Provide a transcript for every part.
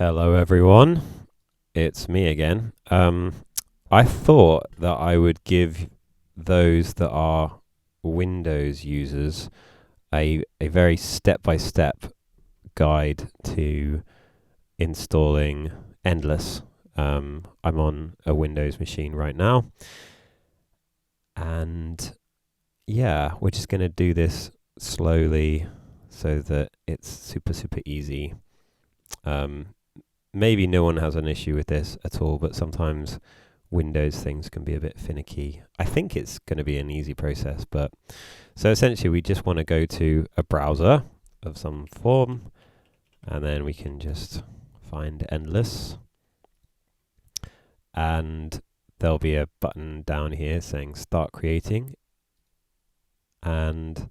Hello, everyone. It's me again. I thought that I would give those that are Windows users a very step by step guide to installing Endless. I'm on a Windows machine right now, and yeah, we're just going to do this slowly so that it's super easy. Um, Maybe no one has an issue with this at all, but sometimes Windows things can be a bit finicky. I think it's going to be an easy process, but so essentially we just want to go to a browser of some form, and then we can just find Endless, and there'll be a button down here saying start creating, and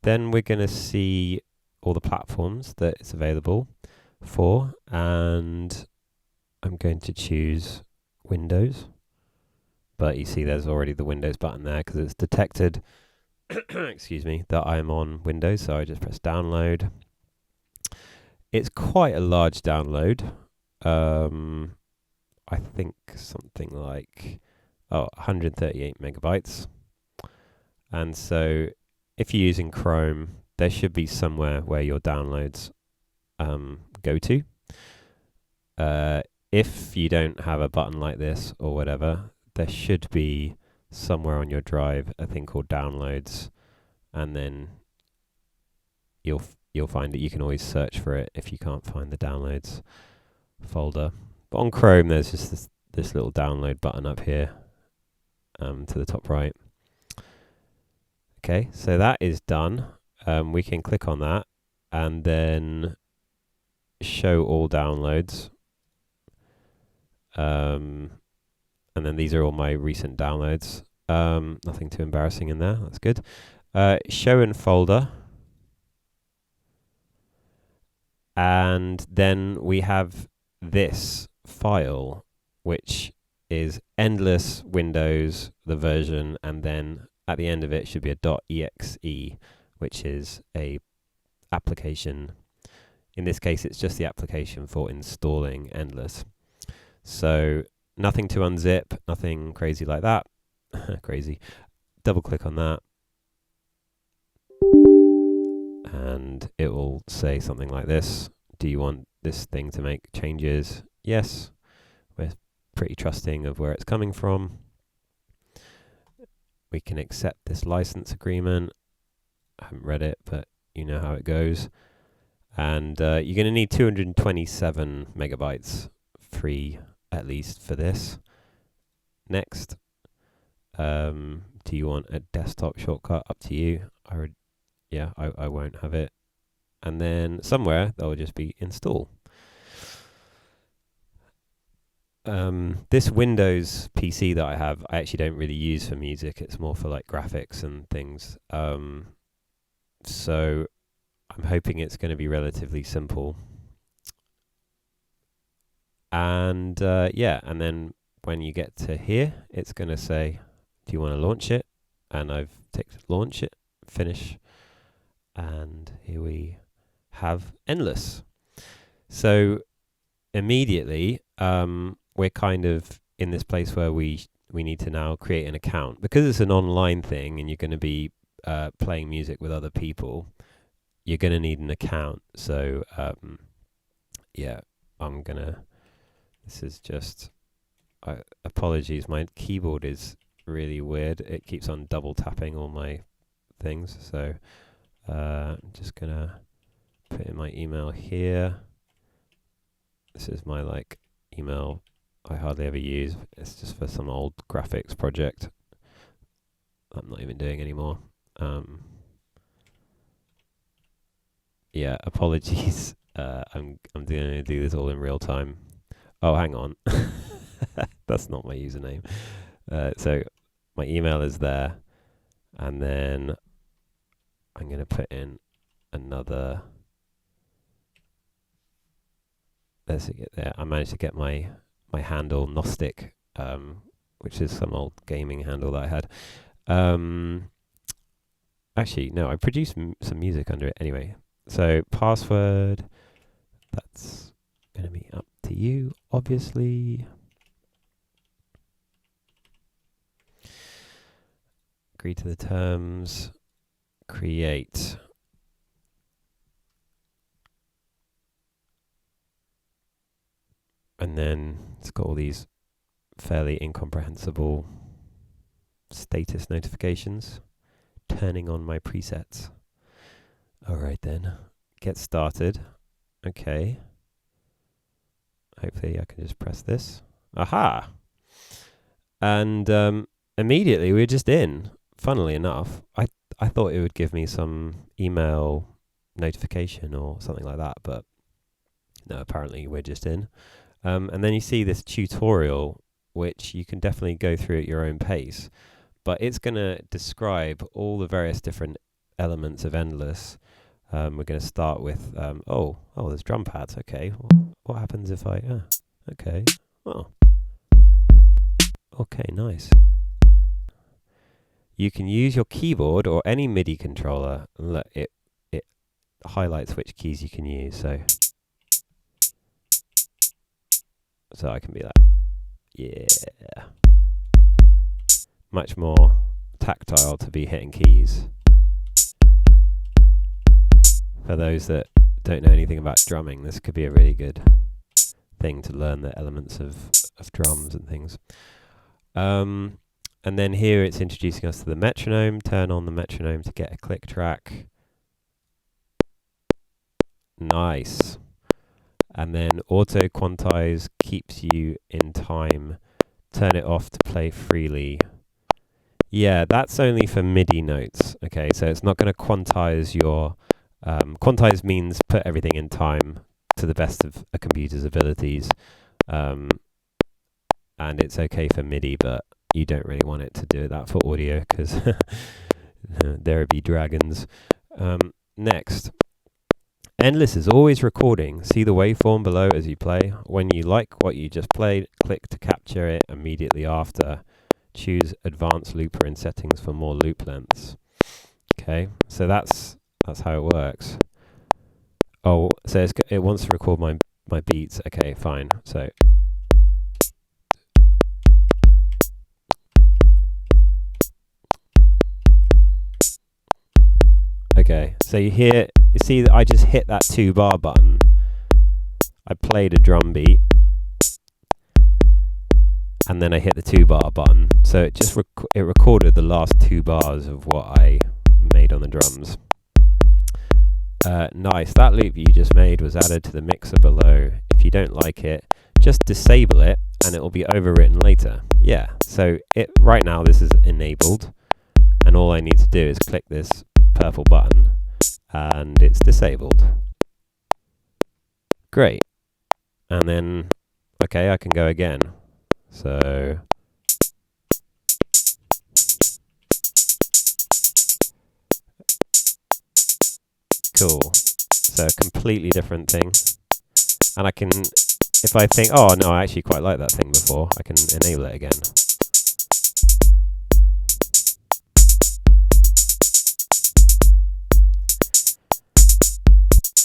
then we're going to see all the platforms that it's available for, and I'm going to choose Windows, but you see there's already the Windows button there because it's detected excuse me, that I'm on Windows, so I just press download. It's quite a large download. I think something like 138 megabytes. And so if you're using Chrome, there should be somewhere where your downloads go to. If you don't have a button like this or whatever, there should be somewhere on your drive a thing called downloads, and then you'll find that you can always search for it if you can't find the downloads folder. But on Chrome, there's just this little download button up here to the top right. Okay, so that is done. We can click on that and then show all downloads. And then these are all my recent downloads. Nothing too embarrassing in there. That's good. Show in folder. And then we have this file, which is Endless Windows, the version, and then at the end of it should be a .exe, which is a application. In this case, it's just the application for installing Endless. So nothing to unzip, nothing crazy like that. Crazy. Double click on that, and it will say something like this. Do you want this thing to make changes? Yes. We're pretty trusting of where it's coming from. We can accept this license agreement. I haven't read it, but you know how it goes. And you're going to need 227 megabytes free, at least, for this. Next. Do you want a desktop shortcut? Up to you. I won't have it. And then somewhere there will just be install. This Windows PC that I have, I actually don't really use for music. It's more for like graphics and things. So I'm hoping it's going to be relatively simple. And and then when you get to here, it's going to say, do you want to launch it? And I've ticked launch it, finish. And here we have Endless. So immediately, we're kind of in this place where we need to now create an account. Because it's an online thing and you're going to be playing music with other people, you're going to need an account. So this is just, apologies, my keyboard is really weird. It keeps on double tapping all my things. So I'm just going to put in my email here. This is my email I hardly ever use. It's just for some old graphics project I'm not even doing anymore. Apologies. I'm going to do this all in real time. Oh, hang on. That's not my username. So my email is there, and then I'm going to put in another. Let's get there. I managed to get my handle Gnostic, which is some old gaming handle that I had. Actually, no, I produced some music under it anyway. So password, that's going to be you, obviously. Agree to the terms. Create. And then it's got all these fairly incomprehensible status notifications. Turning on my presets. Alright then. Get started. Okay. Hopefully I can just press this. Aha! And immediately we're just in. Funnily enough, I thought it would give me some email notification or something like that, but no, apparently we're just in. And then you see this tutorial, which you can definitely go through at your own pace, but it's going to describe all the various different elements of Endless. We're going to start with, oh, there's drum pads. Okay, what happens if I, okay, oh, okay, nice. You can use your keyboard or any MIDI controller, and it highlights which keys you can use. So I can be like, yeah, much more tactile to be hitting keys. For those that don't know anything about drumming, this could be a really good thing to learn the elements of drums and things. And then here it's introducing us to the metronome. Turn on the metronome to get a click track. Nice. And then auto quantize keeps you in time. Turn it off to play freely. Yeah, that's only for MIDI notes. Okay, so it's not going to quantize your... quantize means put everything in time to the best of a computer's abilities. And it's okay for MIDI, but you don't really want it to do that for audio because there be dragons. Next. Endless is always recording. See the waveform below as you play. When you like what you just played, click to capture it immediately after. Choose advanced looper in settings for more loop lengths. Okay, so that's how it works. Oh, so it wants to record my beats. Okay, fine. So okay, so you see that I just hit that 2-bar button. I played a drum beat, and then I hit the 2-bar button. So it just it recorded the last 2 bars of what I made on the drums. Nice. That loop you just made was added to the mixer below. If you don't like it, just disable it, and it will be overwritten later. Yeah. So right now this is enabled, and all I need to do is click this purple button and it's disabled. Great. And then okay, I can go again. So cool. So a completely different thing. And I can, if I think, oh no, I actually quite like that thing before, I can enable it again.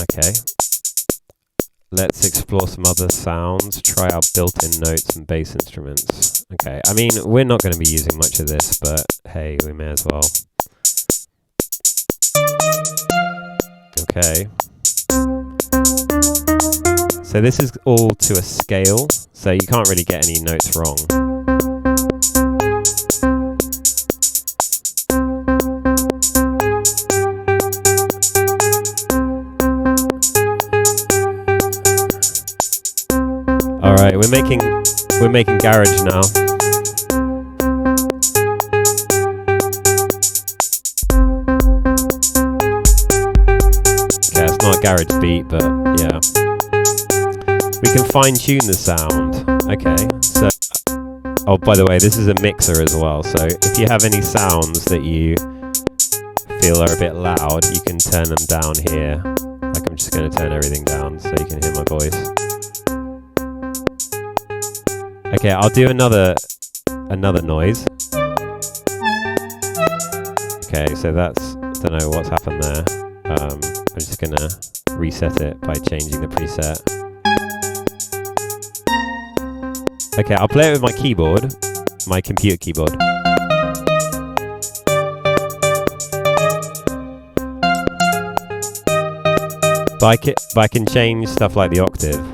Okay, let's explore some other sounds, try our built-in notes and bass instruments. Okay, I mean, we're not going to be using much of this, but hey, we may as well. Okay. So this is all to a scale, so you can't really get any notes wrong. Alright, we're making garage now. Okay, it's not a garage beat, but yeah. We can fine tune the sound. Okay, so oh, by the way, this is a mixer as well, so if you have any sounds that you feel are a bit loud, you can turn them down here. Like I'm just going to turn everything down so you can hear my voice. Okay, I'll do another noise. Okay, so that's, don't know what's happened there. I'm just gonna reset it by changing the preset. Okay, I'll play it with my keyboard, my computer keyboard. But I can change stuff like the octave.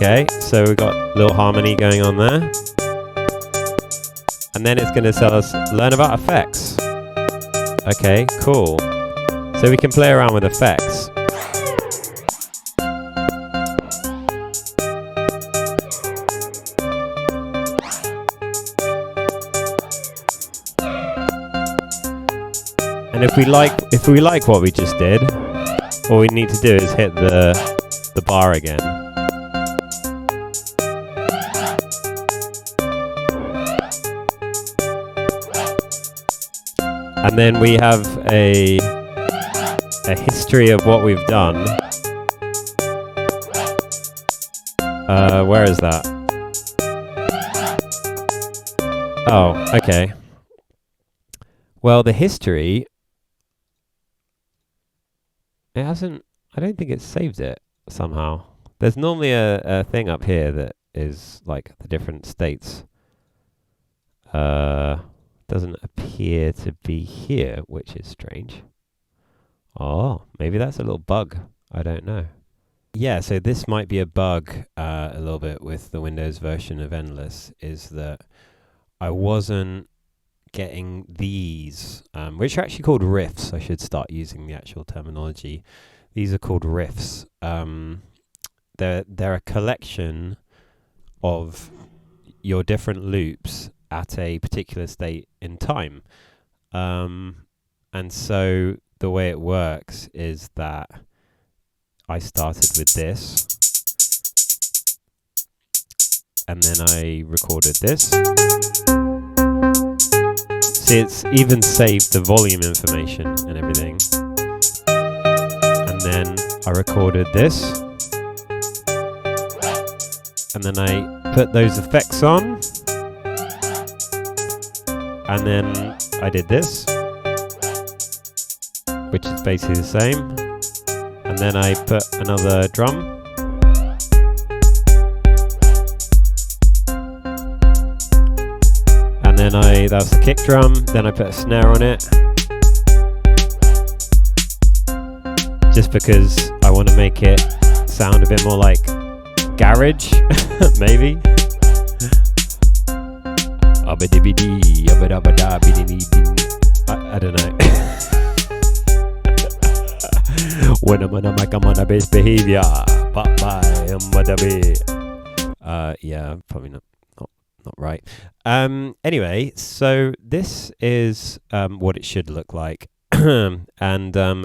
Okay, so we've got a little harmony going on there. And then it's going to tell us, learn about effects. Okay, cool. So we can play around with effects. And if we like what we just did, all we need to do is hit the bar again. And then we have a history of what we've done. Where is that? Oh, okay. Well, the history, it hasn't, I don't think it's saved it somehow. There's normally a thing up here that is like the different states. Doesn't appear to be here, which is strange. Oh, maybe that's a little bug. I don't know. Yeah, so this might be a bug a little bit with the Windows version of Endless, is that I wasn't getting these, which are actually called riffs. I should start using the actual terminology. These are called riffs. They're a collection of your different loops at a particular state in time. And so the way it works is that I started with this, and then I recorded this. See, it's even saved the volume information and everything. And then I recorded this, and then I put those effects on. And then I did this, which is basically the same. And then I put another drum. And then that was the kick drum. Then I put a snare on it. Just because I want to make it sound a bit more like garage, maybe. I don't know. When I'm on a mic, I'm on a bass behavior. Yeah, probably not right. Anyway, so this is what it should look like, and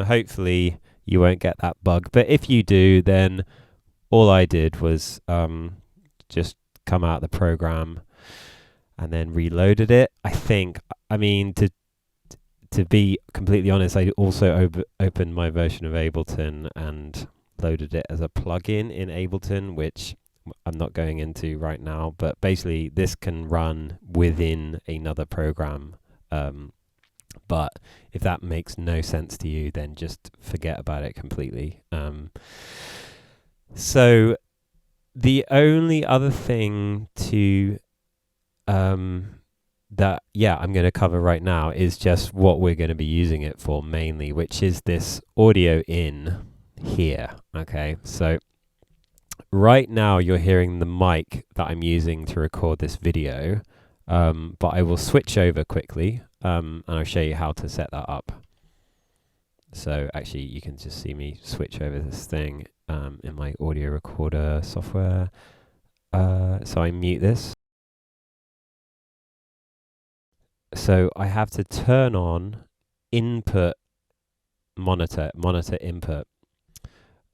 hopefully you won't get that bug. But if you do, then all I did was just come out of the program and then reloaded it. I mean, to be completely honest, I also opened my version of Ableton and loaded it as a plugin in Ableton, which I'm not going into right now. But basically, this can run within another program. But if that makes no sense to you, then just forget about it completely. So the only other thing to that I'm going to cover right now is just what we're going to be using it for mainly, which is this audio in here. Okay, so right now you're hearing the mic that I'm using to record this video, but I will switch over quickly and I'll show you how to set that up. So actually you can just see me switch over this thing in my audio recorder software. So I mute this. So I have to turn on input monitor input.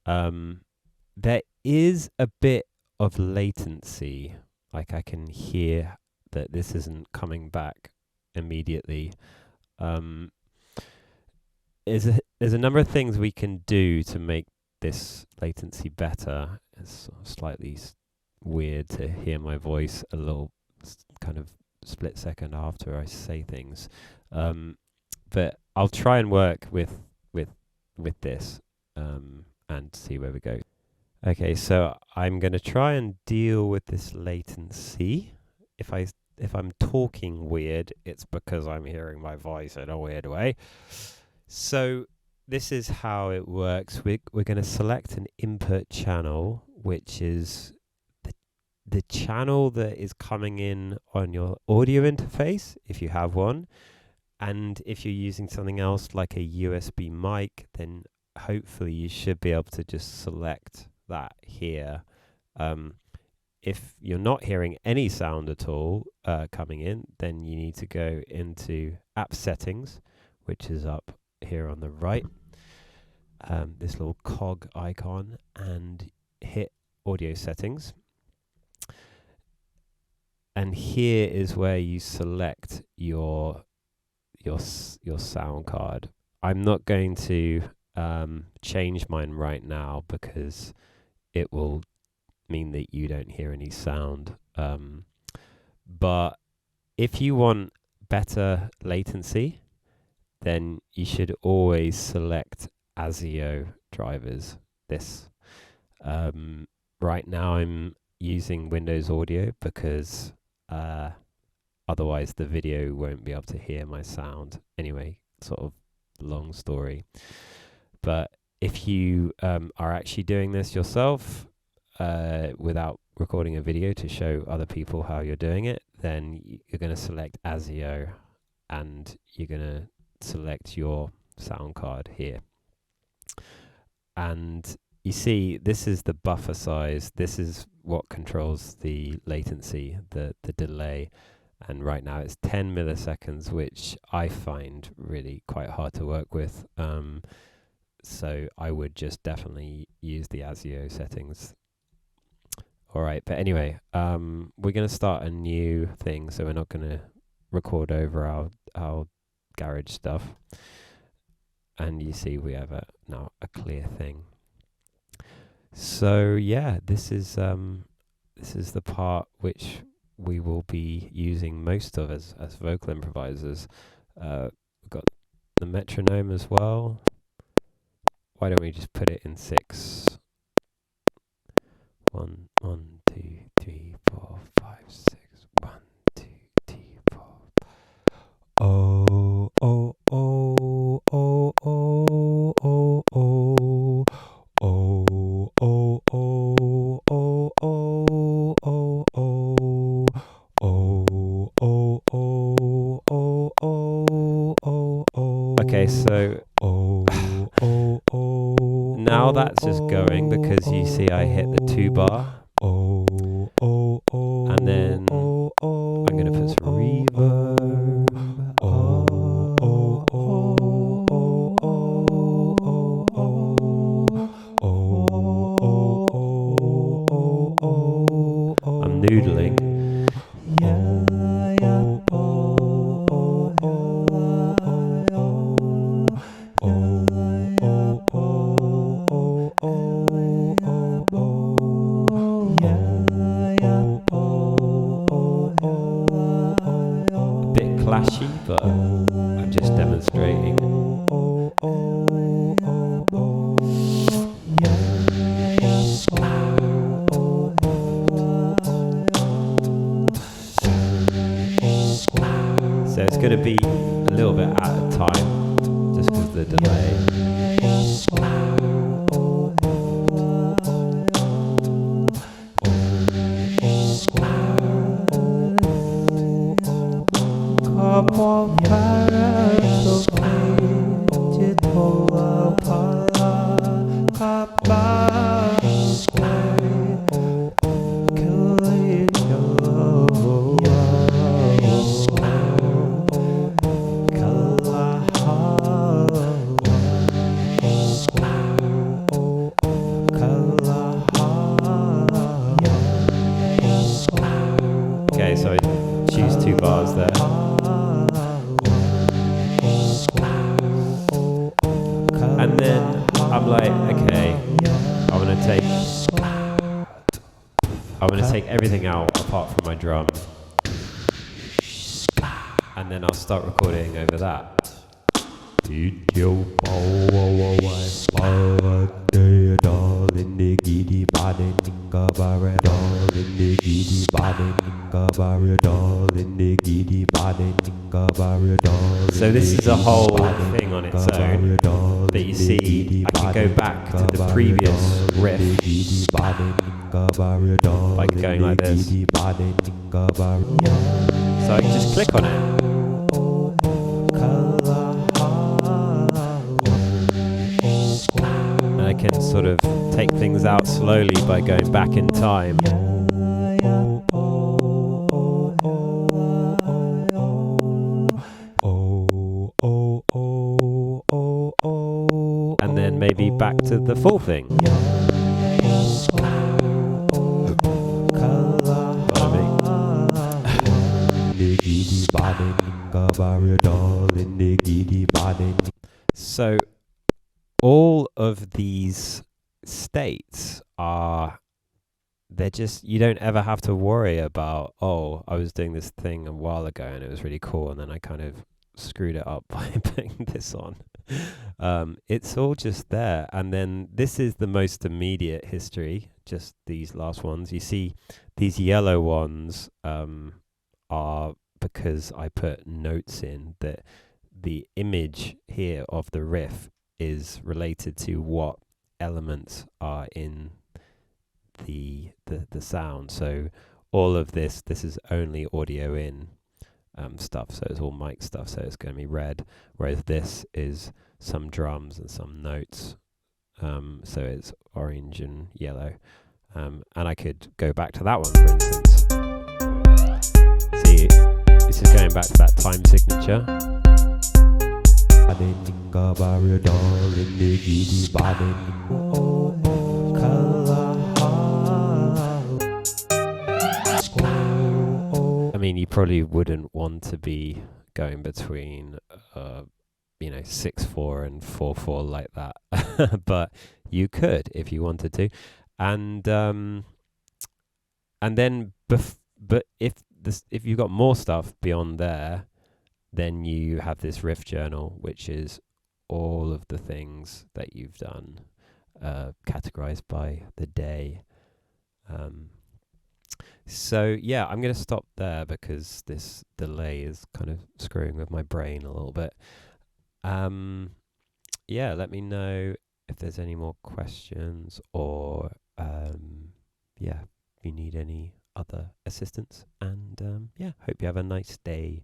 There is a bit of latency, like I can hear that this isn't coming back immediately. There's a number of things we can do to make this latency better. It's sort of slightly weird to hear my voice a little kind of split second after I say things, but I'll try and work with this and see where we go. Okay, so I'm going to try and deal with this latency. If I'm talking weird, it's because I'm hearing my voice in a weird way. So this is how it works. We're going to select an input channel, which is the channel that is coming in on your audio interface, if you have one. And if you're using something else like a USB mic, then hopefully you should be able to just select that here. If you're not hearing any sound at all coming in, then you need to go into app settings, which is up here on the right, this little cog icon, and hit audio settings. And here is where you select your sound card. I'm not going to change mine right now because it will mean that you don't hear any sound. But if you want better latency, then you should always select ASIO drivers. Right now I'm using Windows Audio because otherwise the video won't be able to hear my sound. Anyway, sort of long story. But if you are actually doing this yourself without recording a video to show other people how you're doing it, then you're going to select ASIO and you're going to select your sound card here. And you see, this is the buffer size. This is what controls the latency, the delay. And right now it's 10 milliseconds, which I find really quite hard to work with. So I would just definitely use the ASIO settings. All right, but anyway, we're going to start a new thing, so we're not going to record over our garage stuff. And you see we have now a clear thing. So yeah, this is the part which we will be using most of as vocal improvisers. We've got the metronome as well. Why don't we just put it in 6? 1, 2, 3, 4, 5, 6. 1, 2, 3, 4. Oh, oh, oh, oh, oh, oh, oh. Oh, oh, oh, oh, oh, oh, oh. Oh, oh, oh, oh, oh, oh, oh. Okay, so now that's just going because you see I hit the 2 bar. And then I'm going to put some reverb. I'm noodling. A bit clashy, but I'm just demonstrating. So it's going to be a little bit out of time, just because of the delay. Okay, so I choose 2 bars there. take everything out apart from my drum, and then I'll start recording over that. So this is a whole thing on its own. But you see, I can go back to the previous riff by going like this. So I can just click on it. And I can sort of take things out slowly by going back in time. And then maybe back to the full thing. So all of these states are, they're just, you don't ever have to worry about, oh, I was doing this thing a while ago and it was really cool and then I kind of screwed it up by putting this on. It's all just there. And then this is the most immediate history, just these last ones. You see these yellow ones are because I put notes in that the image here of the riff is related to what elements are in the sound. So all of this is only audio in stuff, so it's all mic stuff, so it's going to be red, whereas this is some drums and some notes, so it's orange and yellow. And I could go back to that one, for instance. See, this is going back to that time signature. I mean, you probably wouldn't want to be going between 6/4 and 4/4 like that, but you could if you wanted to. And then but if you've got more stuff beyond there, then you have this riff journal, which is all of the things that you've done, categorized by the day. So yeah, I'm going to stop there because this delay is kind of screwing with my brain a little bit. Yeah, let me know if there's any more questions or if you need any other assistance. And hope you have a nice day.